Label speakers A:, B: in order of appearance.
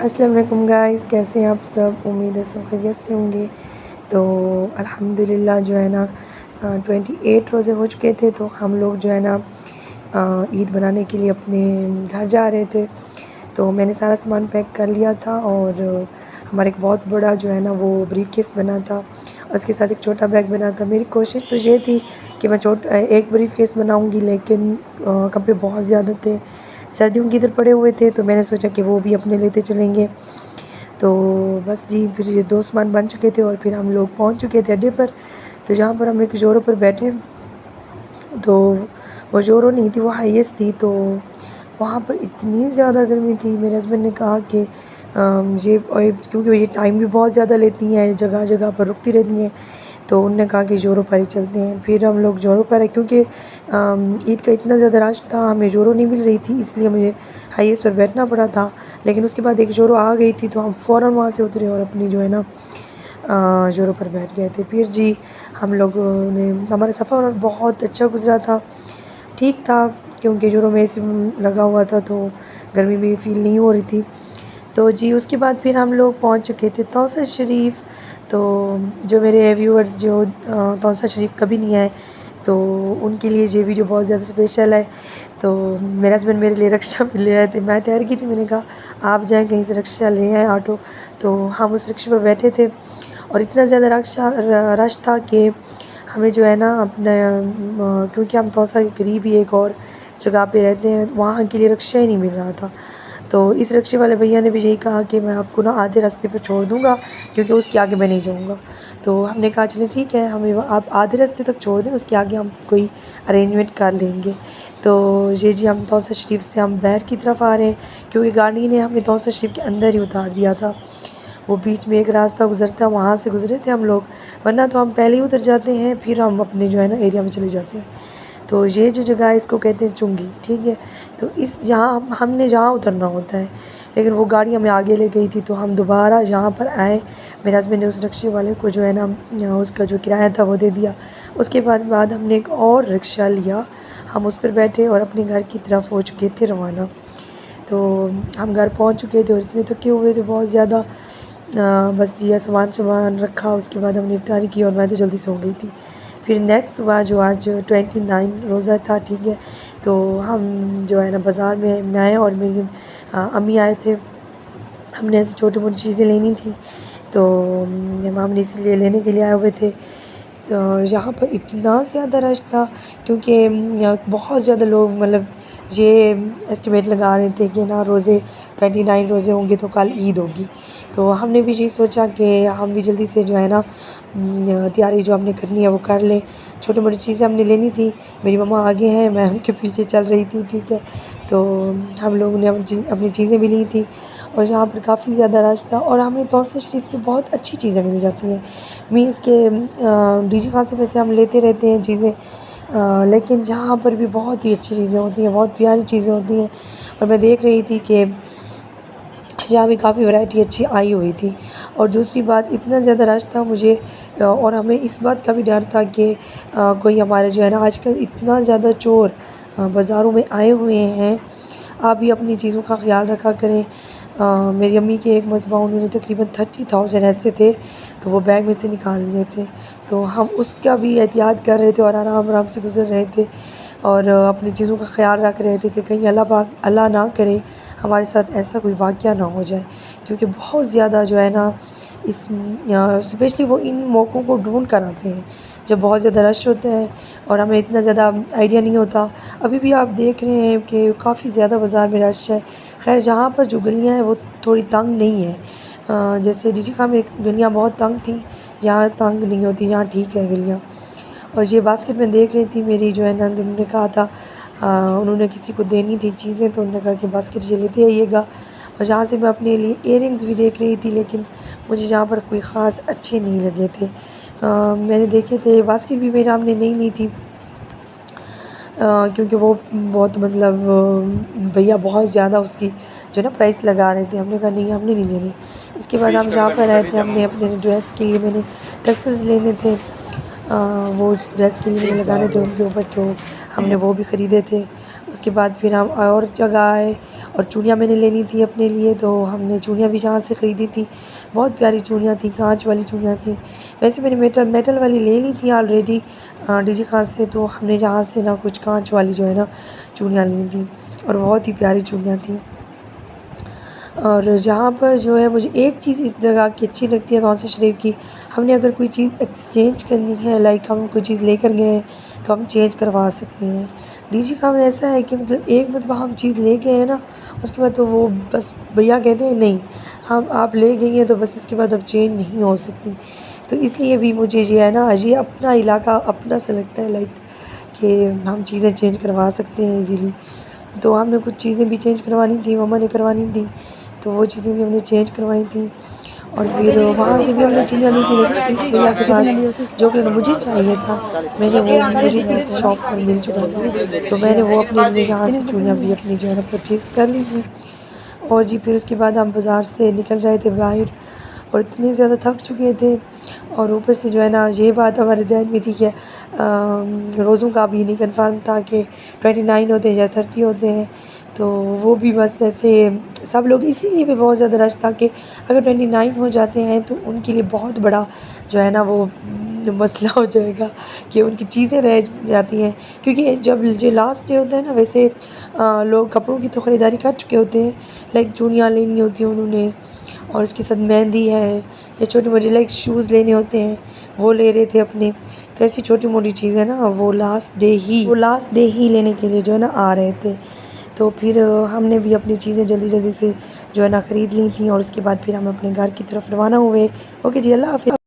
A: السلام علیکم گائز، کیسے ہیں آپ سب؟ امید ہے سب خیریت سے ہوں گے۔ تو الحمدللہ جو ہے نا 28 روزے ہو چکے تھے، تو ہم لوگ جو ہے نا عید منانے کے لیے اپنے گھر جا رہے تھے۔ تو میں نے سارا سامان پیک کر لیا تھا، اور ہمارا ایک بہت بڑا جو ہے نا وہ بریف کیس بنا تھا، اس کے ساتھ ایک چھوٹا بیگ بنا تھا۔ میری کوشش تو یہ تھی کہ میں ایک بریف کیس بناؤں گی، لیکن کپڑے بہت زیادہ تھے، سردیوں کی ادھر پڑے ہوئے تھے، تو میں نے سوچا کہ وہ بھی اپنے لیتے چلیں گے۔ تو بس جی، پھر یہ 2 سامان بن چکے تھے، اور پھر ہم لوگ پہنچ چکے تھے اڈے پر۔ تو جہاں پر ہم ایک جورو پر بیٹھے، تو وہ جورو نہیں تھی، وہ ہائیس تھی۔ تو وہاں پر اتنی زیادہ گرمی تھی، میرے ہسبینڈ نے کہا کہ کیونکہ یہ ٹائم بھی بہت زیادہ لیتی ہیں، جگہ جگہ پر رکتی رہتی ہیں، تو انہوں نے کہا کہ جورو پر ہی چلتے ہیں۔ پھر ہم لوگ جورو پر آئے، کیونکہ عید کا اتنا زیادہ رش تھا، ہمیں جورو نہیں مل رہی تھی، اس لیے مجھے ہائیس پر بیٹھنا پڑا تھا۔ لیکن اس کے بعد ایک جورو آ گئی تھی، تو ہم فوراً وہاں سے اترے اور اپنی جو ہے نا جورو پر بیٹھ گئے تھے۔ پھر جی ہم لوگوں نے، ہمارا سفر بہت اچھا گزرا تھا، ٹھیک تھا، کیونکہ جورو میں AC لگا ہوا تھا، تو گرمی بھی فیل نہیں ہو رہی تھی۔ تو جی اس کے بعد پھر ہم لوگ پہنچ چکے تھے توسہ شریف۔ تو جو میرے ویورز جو توسہ شریف کبھی نہیں آئے، تو ان کے لیے یہ ویڈیو بہت زیادہ اسپیشل ہے۔ تو میرے ہسبینڈ میرے لیے رکشہ بھی لے آئے تھے، میں ٹھہر گئی تھی، میں نے کہا آپ جائیں کہیں سے رکشہ لے آئیں آٹو۔ تو ہم اس رکشے پر بیٹھے تھے، اور اتنا زیادہ رش تھا کہ ہمیں جو ہے نا اپنا، کیونکہ ہم توسہ کے قریب ہی ایک اور جگہ پہ رہتے ہیں، وہاں کے لیے رکشہ ہی نہیں مل رہا تھا۔ تو اس رکشے والے بھیا نے بھی یہی کہا کہ میں آپ کو نا آدھے راستے پہ چھوڑ دوں گا، کیونکہ اس کے آگے میں نہیں جاؤں گا۔ تو ہم نے کہا چلیں ٹھیک ہے، ہمیں آپ آدھے راستے تک چھوڑ دیں، اس کے آگے ہم کوئی ارینجمنٹ کر لیں گے۔ تو یہ جی ہم توسہ شریف سے ہم باہر کی طرف آ رہے ہیں، کیونکہ گاڑی نے ہمیں توسہ شریف کے اندر ہی اتار دیا تھا۔ وہ بیچ میں ایک راستہ گزرتا ہے، وہاں سے گزرے تھے ہم لوگ، ورنہ تو ہم پہلے ہی اتر جاتے ہیں، پھر ہم اپنے جو ہے نا ایریا میں چلے جاتے ہیں۔ تو یہ جو جگہ ہے اس کو کہتے ہیں چنگی، ٹھیک ہے۔ تو یہاں ہم نے جہاں اترنا ہوتا ہے، لیکن وہ گاڑی ہمیں آگے لے گئی تھی، تو ہم دوبارہ یہاں پر آئے۔ میرے ہسبینڈ نے اس رکشے والے کو جو ہے نا اس کا جو کرایہ تھا وہ دے دیا۔ اس کے بعد ہم نے ایک اور رکشہ لیا، ہم اس پر بیٹھے اور اپنے گھر کی طرف ہو چکے تھے روانہ۔ تو ہم گھر پہنچ چکے تھے، اور اتنے تھکے ہوئے تھے بہت زیادہ، بس جی سامان رکھا، اس کے بعد ہم نے افطاری کی، اور میں تو جلدی سو گئی تھی۔ پھر نیکسٹ صبح جو آج 29 روزہ تھا، ٹھیک ہے، تو ہم جو ہے نا بازار میں اور میری امی آئے تھے، ہم نے ایسے چھوٹی موٹی چیزیں لینی تھی، تو ہم نے اسی لیے لینے کے لیے آئے ہوئے تھے۔ تو یہاں پر اتنا زیادہ رش تھا، کیونکہ بہت زیادہ لوگ مطلب یہ ایسٹیمیٹ لگا رہے تھے کہ نا 29 روزے ہوں گے تو کل عید ہوگی۔ تو ہم نے بھی یہی سوچا کہ ہم بھی جلدی سے جو ہے نا تیاری جو ہم نے کرنی ہے وہ کر لیں۔ چھوٹی موٹی چیزیں ہم نے لینی تھی، میری مما آگے ہیں، میں ان کے پیچھے چل رہی تھی، ٹھیک ہے۔ تو ہم لوگوں نے اپنی چیزیں بھی لی تھی، اور یہاں پر کافی زیادہ رش تھا، اور ہمیں توسہ شریف سے بہت اچھی چیزیں مل جاتی ہیں، مینس کہ ڈی جی خان سے ویسے ہم لیتے رہتے ہیں چیزیں، لیکن یہاں پر بھی بہت ہی اچھی چیزیں ہوتی ہیں، بہت پیاری چیزیں ہوتی ہیں۔ اور میں دیکھ رہی تھی کہ یہاں بھی کافی ورائٹی اچھی آئی ہوئی تھی۔ اور دوسری بات، اتنا زیادہ رش تھا مجھے، اور ہمیں اس بات کا بھی ڈر تھا کہ کوئی ہمارے جو ہے نا آج کل اتنا زیادہ چور بازاروں میں آئے ہوئے ہیں، آپ بھی اپنی چیزوں کا خیال رکھا کریں۔ میری امی کے ایک مرتبہ انہوں نے تقریباً 30,000 ایسے تھے، تو وہ بیگ میں سے نکال لیے تھے، تو ہم اس کا بھی احتیاط کر رہے تھے، اور آرام سے گزر رہے تھے، اور اپنی چیزوں کا خیال رکھ رہے تھے کہ کہیں اللہ نہ کرے ہمارے ساتھ ایسا کوئی واقعہ نہ ہو جائے، کیونکہ بہت زیادہ جو ہے نا اسپیشلی وہ ان موقعوں کو ڈھونڈ کر آتے ہیں جب بہت زیادہ رش ہوتا ہے، اور ہمیں اتنا زیادہ آئیڈیا نہیں ہوتا۔ ابھی بھی آپ دیکھ رہے ہیں کہ کافی زیادہ بازار میں رش ہے۔ خیر جہاں پر جو گلیاں ہیں وہ تھوڑی تنگ نہیں ہیں، جیسے ڈی جی خان میں گلیاں بہت تنگ تھیں، یہاں تنگ نہیں ہوتی، یہاں ٹھیک ہے گلیاں۔ اور یہ باسکٹ میں دیکھ رہی تھی، میری جو ہے نا انہوں نے کہا تھا، انہوں نے کسی کو دینی تھی چیزیں، تو انہوں نے کہا کہ باسکٹ یہ لیتے آئیے گا۔ اور یہاں سے میں اپنے لیے ایئر رنگز بھی دیکھ رہی تھی، لیکن مجھے یہاں پر کوئی خاص اچھے نہیں لگے تھے، میں نے دیکھے تھے۔ باسکٹ بھی میرے ہم نے نہیں لی تھی، کیونکہ وہ بہت مطلب بھیا بہت زیادہ اس کی جو ہے نا پرائس لگا رہے تھے، ہم نے کہا نہیں ہم نے نہیں لینی۔ اس کے بعد ہم جہاں پر آئے تھے، ہم نے اپنے ڈریس کے لیے میں نے ٹسلز لینے تھے، وہ ڈریس کے لیے لگانے تھے ان کے اوپر، تو ہم نے وہ بھی خریدے تھے۔ اس کے بعد پھر ہم اور جگہ آئے اور چوڑیاں میں نے لینی تھی اپنے لیے، تو ہم نے چوڑیاں بھی جہاں سے خریدی تھیں۔ بہت پیاری چوڑیاں تھیں، کانچ والی چوڑیاں تھیں۔ ویسے میں نے میٹل والی لے لی تھی آلریڈی ڈی جی خان سے، تو ہم نے جہاں سے نا کچھ کانچ والی جو ہے نا چوڑیاں لی تھیں، اور بہت ہی پیاری چوڑیاں تھیں۔ اور جہاں پر جو ہے مجھے ایک چیز اس جگہ کی اچھی لگتی ہے نوزر شریف کی، ہم نے اگر کوئی چیز ایکسچینج کرنی ہے، لائک ہم کوئی چیز لے کر گئے ہیں تو ہم چینج کروا سکتے ہیں۔ ڈی جی خان میں ایسا ہے کہ مطلب ایک مرتبہ ہم چیز لے گئے ہیں نا، اس کے بعد تو وہ بس بھیا کہتے ہیں نہیں، آپ لے گئی ہیں تو بس اس کے بعد اب چینج نہیں ہو سکتی۔ تو اس لیے بھی مجھے یہ ہے نا یہ اپنا علاقہ اپنا سا لگتا ہے، لائک کہ ہم چیزیں چینج کروا سکتے ہیں ایزیلی۔ تو ہم نے کچھ چیزیں بھی چینج کروانی تھیں، مما نے کروانی تھیں، تو وہ چیزیں بھی ہم نے چینج کروائی تھیں۔ اور پھر وہاں سے بھی ہم نے چوڑیاں لی تھیں، لیکن اس بھیا کے پاس جو کلر مجھے چاہیے تھا مجھے اس شاپ پر مل چکا تھا، تو میں نے وہ اپنے لیے یہاں سے چوڑیاں بھی اپنی جو ہے نا پرچیز کر لی تھیں۔ اور جی پھر اس کے بعد ہم بازار سے نکل رہے تھے باہر، اور اتنے زیادہ تھک چکے تھے، اور اوپر سے جو ہے نا یہ بات ہمارے ذہن میں تھی کہ روزوں کا بھی نہیں کنفرم تھا کہ 29 ہوتے ہیں یا 30 ہوتے ہیں، تو وہ بھی بس ایسے سب لوگ اسی لیے بھی بہت زیادہ رش تھا کہ اگر 29 ہو جاتے ہیں تو ان کے لیے بہت بڑا جو ہے نا وہ مسئلہ ہو جائے گا کہ ان کی چیزیں رہ جاتی ہیں، کیونکہ جب جو لاسٹ ڈے ہوتا ہے نا ویسے لوگ کپڑوں کی تو خریداری کر چکے ہوتے ہیں، لائک چوڑیاں لینی ہوتی ہیں انہوں نے، اور اس کے ساتھ مہندی ہے یا چھوٹی موٹی لائک شوز لینے ہوتے ہیں وہ لے رہے تھے اپنے، تو ایسی چھوٹی موٹی چیزیں نا وہ لاسٹ ڈے ہی لینے کے لیے جو ہے نا آ رہے تھے۔ تو پھر ہم نے بھی اپنی چیزیں جلدی جلدی سے جو ہے نا خرید لی تھیں، اور اس کے بعد پھر ہم اپنے گھر کی طرف روانہ ہوئے۔ اوکے جی، اللہ حافظ۔